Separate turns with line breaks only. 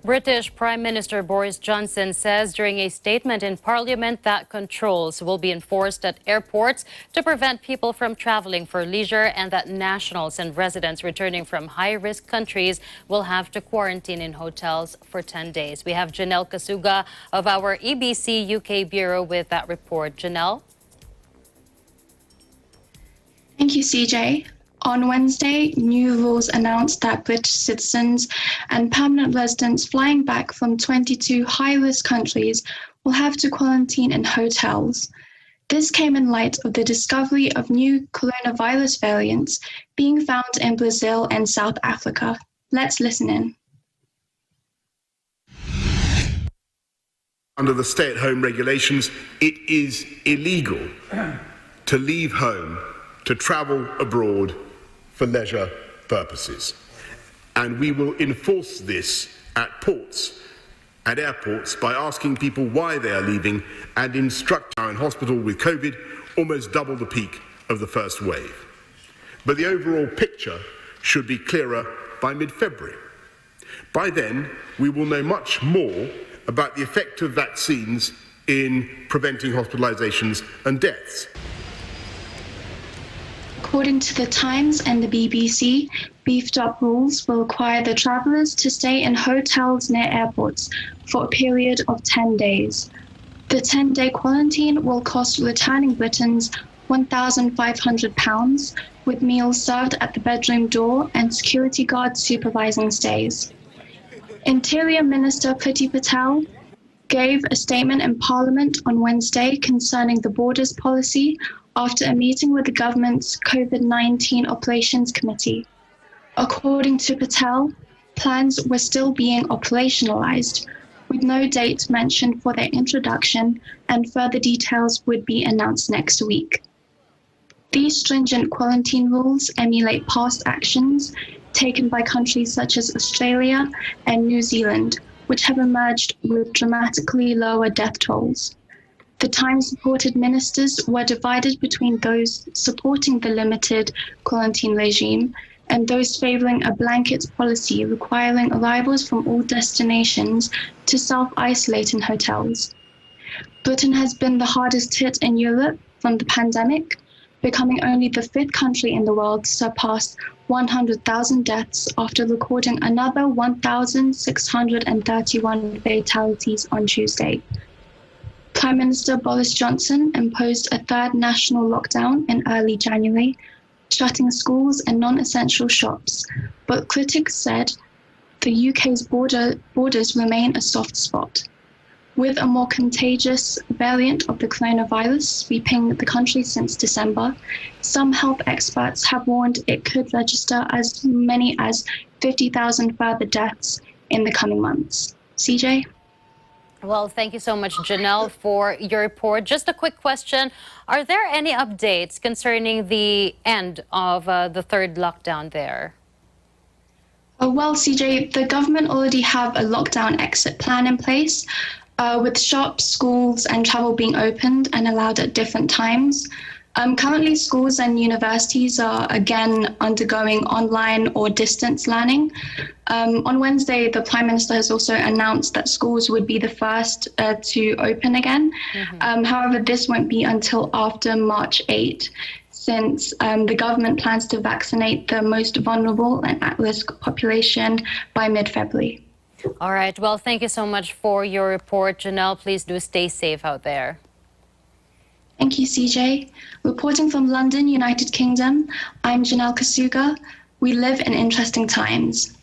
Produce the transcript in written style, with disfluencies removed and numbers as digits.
British Prime Minister Boris Johnson says during a statement in Parliament that controls will be enforced at airports to prevent people from traveling for leisure, and that nationals and residents returning from high-risk countries will have to quarantine in hotels for 10 days. We have Janelle Kasuga of our EBC UK Bureau with that report. Janelle?
Thank you, CJ. On Wednesday, new rules announced that British citizens and permanent residents flying back from 22 high-risk countries will have to quarantine in hotels. This came in light of the discovery of new coronavirus variants being found in Brazil and South Africa. Let's listen in.
Under the stay-at-home regulations, it is illegal to leave home to travel abroad for leisure purposes. And we will enforce this at ports and airports by asking people why they are leaving and instruct our in hospital with COVID, almost double the peak of the first wave. But the overall picture should be clearer by mid-February. By then, we will know much more about the effect of vaccines in preventing hospitalizations and deaths.
According to The Times and the BBC, beefed-up rules will require the travellers to stay in hotels near airports for a period of 10 days. The 10-day quarantine will cost returning Britons £1,500, with meals served at the bedroom door and security guards supervising stays. Interior Minister Priti Patel gave a statement in Parliament on Wednesday concerning the borders policy after a meeting with the government's COVID-19 Operations Committee. According to Patel, plans were still being operationalized, with no date mentioned for their introduction, and further details would be announced next week. These stringent quarantine rules emulate past actions taken by countries such as Australia and New Zealand, which have emerged with dramatically lower death tolls. The Times reported ministers were divided between those supporting the limited quarantine regime and those favouring a blanket policy requiring arrivals from all destinations to self-isolate in hotels. Britain has been the hardest hit in Europe from the pandemic, becoming only the 5th country in the world to surpass 100,000 deaths after recording another 1,631 fatalities on Tuesday. Prime Minister Boris Johnson imposed a third national lockdown in early January, shutting schools and non-essential shops, but critics said the UK's borders remain a soft spot. With a more contagious variant of the coronavirus sweeping the country since December, some health experts have warned it could register as many as 50,000 further deaths in the coming months. CJ?
Well, thank you so much, Janelle, for your report. Just a quick question. Are there any updates concerning the end of the third lockdown there?
Well, CJ, the government already have a lockdown exit plan in place, with shops, schools and travel being opened and allowed at different times. Currently, schools and universities are again undergoing online or distance learning. On Wednesday, the Prime Minister has also announced that schools would be the first to open again. However, this won't be until after March 8, since the government plans to vaccinate the most vulnerable and at-risk population by mid-February.
All right. Well, thank you so much for your report, Janelle. Please do stay safe out there.
Thank you, CJ. Reporting from London, United Kingdom, I'm Janelle Kasuga. We live in interesting times.